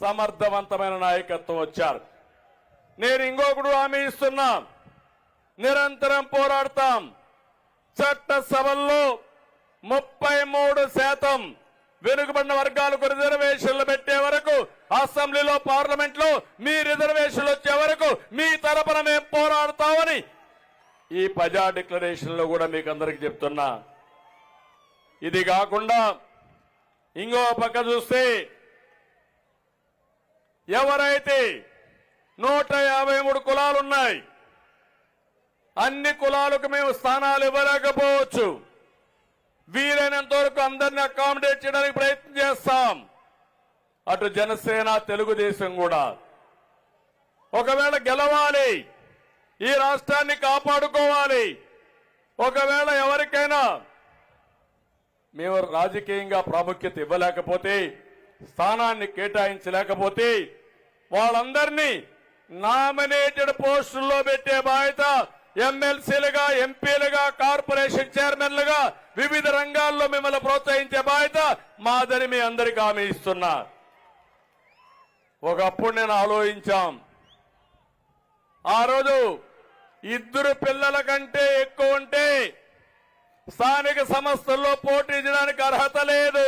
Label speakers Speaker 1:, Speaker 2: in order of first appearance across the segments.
Speaker 1: సమర్థవంతమైన నాయకత్వం వచ్చారు. నేను ఇంకొకడు హామీ ఇస్తున్నా, నిరంతరం పోరాడతాం. చట్టసభల్లో 33% వెనుకబడిన వర్గాలకు రిజర్వేషన్లు పెట్టే వరకు, అసెంబ్లీలో పార్లమెంట్ లో మీ రిజర్వేషన్లు వచ్చే వరకు మీ తరపున మేము పోరాడతామని ఈ ప్రజా డిక్లరేషన్ లో కూడా మీకు అందరికి చెప్తున్నా. ఇది కాకుండా ఇంకో పక్క చూస్తే ఎవరైతే 153 కులాలు ఉన్నాయి, అన్ని కులాలకు మేము స్థానాలు ఇవ్వలేకపోవచ్చు. వీలైనంత వరకు అందరినీ అకామిడేట్ చేయడానికి ప్రయత్నం చేస్తాం. అటు జనసేన, తెలుగుదేశం కూడా ఒకవేళ గెలవాలి, ఈ రాష్ట్రాన్ని కాపాడుకోవాలి. ఒకవేళ ఎవరికైనా మేము రాజకీయంగా ప్రాముఖ్యత ఇవ్వలేకపోతే, స్థానాన్ని కేటాయించలేకపోతే వాళ్ళందరినీ నామినేటెడ్ పోస్టుల్లో పెట్టే బాధ్యత ఎమ్మెల్సీలుగా, ఎంపీలుగా, కార్పొరేషన్ చైర్మన్లుగా వివిధ రంగాల్లో మిమ్మల్ని ప్రోత్సహించే బాధ్యత మాదని మీ అందరికీ హామీ ఇస్తున్నా. ఒకప్పుడు నేను ఆలోచించాం, ఆ రోజు 2 పిల్లల కంటే ఎక్కువ ఉంటే స్థానిక సంస్థల్లో పోటీ చేయడానికి అర్హత లేదు.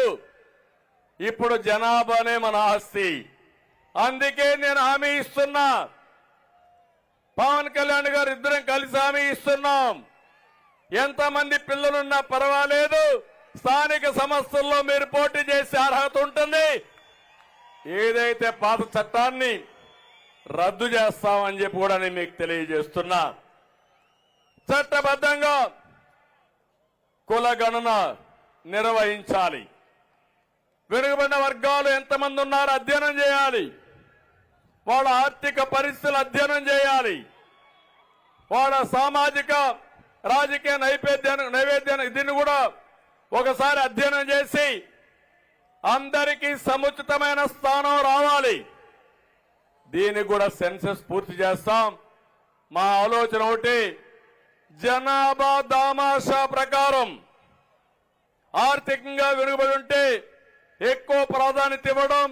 Speaker 1: ఇప్పుడు జనాభానే మన ఆస్తి. అందుకే నేను హామీ ఇస్తున్నా, పవన్ కళ్యాణ్ గారు ఇద్దరం కలిసి హామీ ఇస్తున్నాం. ఎంతమంది పిల్లలున్నా పర్వాలేదు, స్థానిక సంస్థల్లో మీరు పోటీ చేసే అర్హత ఉంటుంది. ఏదైతే పాత చట్టాన్ని రద్దు చేస్తామని చెప్పి కూడా నేను మీకు తెలియజేస్తున్నా. చట్టబద్ధంగా కుల గణన నిర్వహించాలి. వెనుకబడిన వర్గాలు ఎంతమంది ఉన్నారో అధ్యయనం చేయాలి. వాళ్ళ ఆర్థిక పరిస్థితులు అధ్యయనం చేయాలి. వాళ్ళ సామాజిక రాజకీయ నైవేద్యాన్ని దీన్ని కూడా ఒకసారి అధ్యయనం చేసి అందరికీ సముచితమైన స్థానం రావాలి. దీనికి కూడా సెన్సస్ పూర్తి చేస్తాం. మా ఆలోచన ఒకటి, జనాభా దామాషా ప్రకారం ఆర్థికంగా వెనుకబడి ఉంటే ఎక్కువ ప్రాధాన్యత ఇవ్వడం,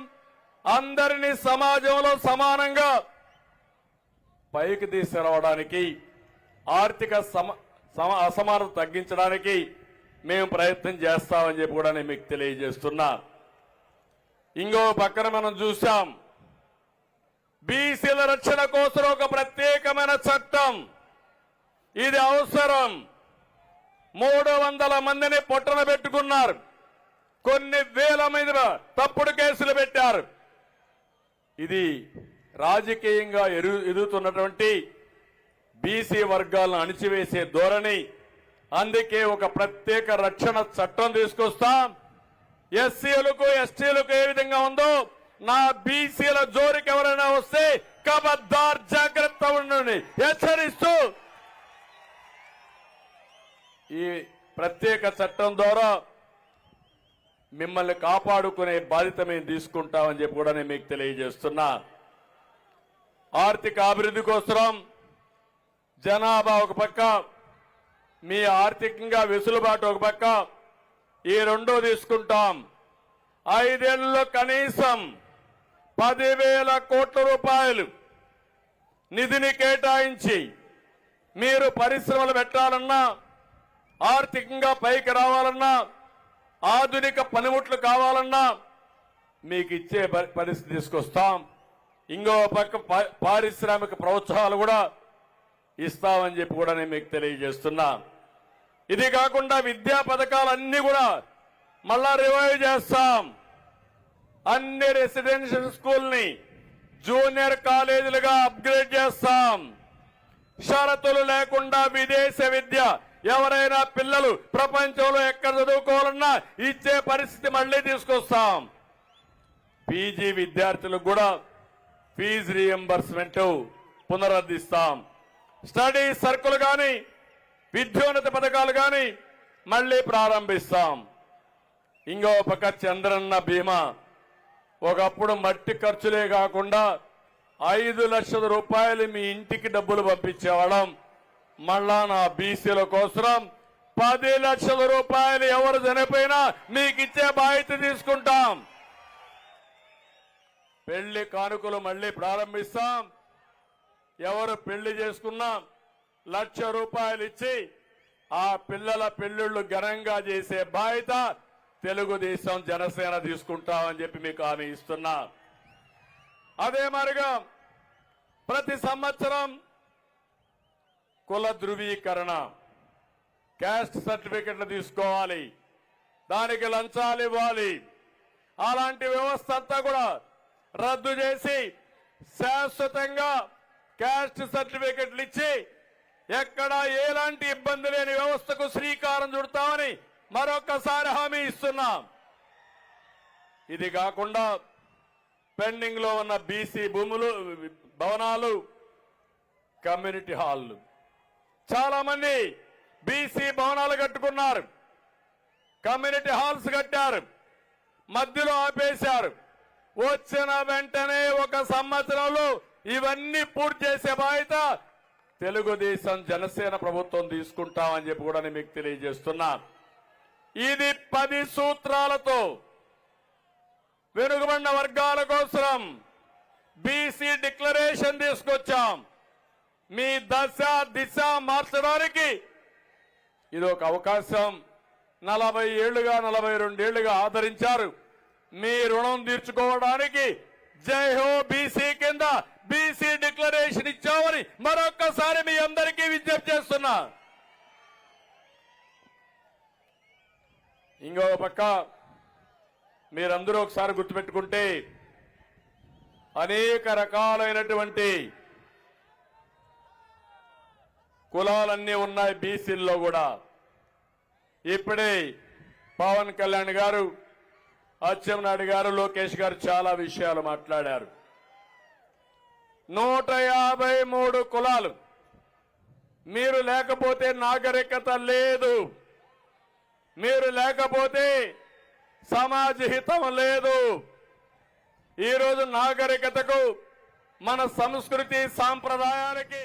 Speaker 1: అందరినీ సమాజంలో సమానంగా పైకి తీసుకురావడానికి, ఆర్థిక అసమానత తగ్గించడానికి మేము ప్రయత్నం చేస్తామని చెప్పి కూడా నేను మీకు తెలియజేస్తున్నా. ఇంకో పక్కన మనం చూసాం, బీసీల రక్షణ కోసం ఒక ప్రత్యేకమైన చట్టం. ఇది అవసరం. 300 మందిని పొట్టన పెట్టుకున్నారు. కొన్ని వేల మీద తప్పుడు కేసులు పెట్టారు. ఇది రాజకీయంగా ఎదుగుతున్నటువంటి బీసీ వర్గాలను అణిచివేసే ధోరణి. అందుకే ఒక ప్రత్యేక రక్షణ చట్టం తీసుకొస్తాం. ఎస్సీలకు, ఎస్టీలకు ఏ విధంగా ఉందో నా బీసీల జోరికి ఎవరైనా వస్తే ఖబర్దార్ జాగ్రత్త ఉండండి హెచ్చరిస్తూ ఈ ప్రత్యేక చట్టం ద్వారా మిమ్మల్ని కాపాడుకునే బాధ్యత మేము తీసుకుంటామని చెప్పి కూడా నేను మీకు తెలియజేస్తున్నా. ఆర్థిక అభివృద్ధి కోసం జనాభా ఒక పక్క, మీ ఆర్థికంగా వెసులుబాటు ఒక పక్క, ఈ రెండో తీసుకుంటాం. 5 ఏళ్లలో కనీసం 10,000 కోట్ల రూపాయలు నిధిని కేటాయించి మీరు పరిశ్రమలు పెట్టాలన్నా, ఆర్థికంగా పైకి రావాలన్నా, ఆధునిక పనిముట్లు కావాలన్నా మీకు ఇచ్చే పరిస్థితి తీసుకొస్తాం. ఇంకో పక్క పారిశ్రామిక ప్రోత్సాహాలు కూడా ఇస్తామని చెప్పి కూడా నేను మీకు తెలియజేస్తున్నా. ఇది కాకుండా విద్యా పథకాలన్నీ కూడా మళ్ళా రివైవ్ చేస్తాం. అన్ని రెసిడెన్షియల్ స్కూల్ని జూనియర్ కాలేజీలుగా అప్గ్రేడ్ చేస్తాం. షరతులు లేకుండా విదేశ విద్య ఎవరైనా పిల్లలు ప్రపంచంలో ఎక్కడ చదువుకోవాలన్నా ఇచ్చే పరిస్థితి మళ్లీ తీసుకొస్తాం. పీజీ విద్యార్థులకు కూడా ఫీజు రీఎంబర్స్మెంట్ పునరుద్ధరిస్తాం. స్టడీ సర్కులు కానీ, విద్యోన్నత పథకాలు కానీ మళ్లీ ప్రారంభిస్తాం. ఇంకో పక్క చంద్రన్న బీమా. ఒకప్పుడు మట్టి ఖర్చులే కాకుండా 5 లక్షల రూపాయలు మీ ఇంటికి డబ్బులు పంపించేవాళ్ళం. మళ్ళా నా బీసీల కోసం 10 లక్షల రూపాయలు ఎవరు చనిపోయినా మీకు ఇచ్చే బాధ్యత తీసుకుంటాం. పెళ్లి కానుకలు మళ్ళీ ప్రారంభిస్తాం. ఎవరు పెళ్లి చేసుకున్నా ₹1,00,000 ఇచ్చి ఆ పిల్లల పెళ్లిళ్లు ఘనంగా చేసే బాధ్యత తెలుగుదేశం జనసేన తీసుకుంటామని చెప్పి మీకు హామీ ఇస్తున్నా. అదే మరిగా ప్రతి సంవత్సరం కుల ధృవీకరణ క్యాస్ట్ సర్టిఫికెట్లు తీసుకోవాలి, దానికి లంచాలు ఇవ్వాలి. అలాంటి వ్యవస్థ అంతా కూడా రద్దు చేసి శాశ్వతంగా క్యాస్ట్ సర్టిఫికెట్లు ఇచ్చి ఎక్కడ ఎలాంటి ఇబ్బంది లేని వ్యవస్థకు శ్రీకారం చుడతామని మరొకసారి హామీ ఇస్తున్నాం. ఇది కాకుండా పెండింగ్ లో ఉన్న బీసీ భూములు, భవనాలు, కమ్యూనిటీ హాళ్లు, చాలా మంది బీసీ భవనాలు కట్టుకున్నారు, కమ్యూనిటీ హాల్స్ కట్టారు, మధ్యలో ఆపేశారు. వచ్చిన వెంటనే 1 సంవత్సరంలో ఇవన్నీ పూర్తి చేసే బాధ్యత తెలుగుదేశం జనసేన ప్రభుత్వం తీసుకుంటామని చెప్పి కూడా నేను మీకు తెలియజేస్తున్నా. ఇది 10 సూత్రాలతో వెనుకబడిన వర్గాల కోసం బీసీ డిక్లరేషన్ తీసుకొచ్చాం. మీ దశ దిశ మార్చడానికి ఇది ఒక అవకాశం. 40 ఏళ్లుగా 42 ఏళ్లుగా ఆదరించారు. మీ రుణం తీర్చుకోవడానికి జై హో బీసీ కింద బీసీ డిక్లరేషన్ ఇచ్చామని మరొక్కసారి మీ అందరికీ విజ్ఞప్తి చేస్తున్నా. ఇంకో పక్క మీరందరూ ఒకసారి గుర్తుపెట్టుకుంటే అనేక రకాలైనటువంటి కులాలన్నీ ఉన్నాయి బీసీల్లో కూడా. ఇప్పుడే పవన్ కళ్యాణ్ గారు, అచ్చెన్నాయుడు గారు, లోకేష్ గారు చాలా విషయాలు మాట్లాడారు. 153 కులాలు. మీరు లేకపోతే నాగరికత లేదు, మీరు లేకపోతే సమాజ హితం లేదు. ఈరోజు నాగరికతకు, మన సంస్కృతి సాంప్రదాయాలకి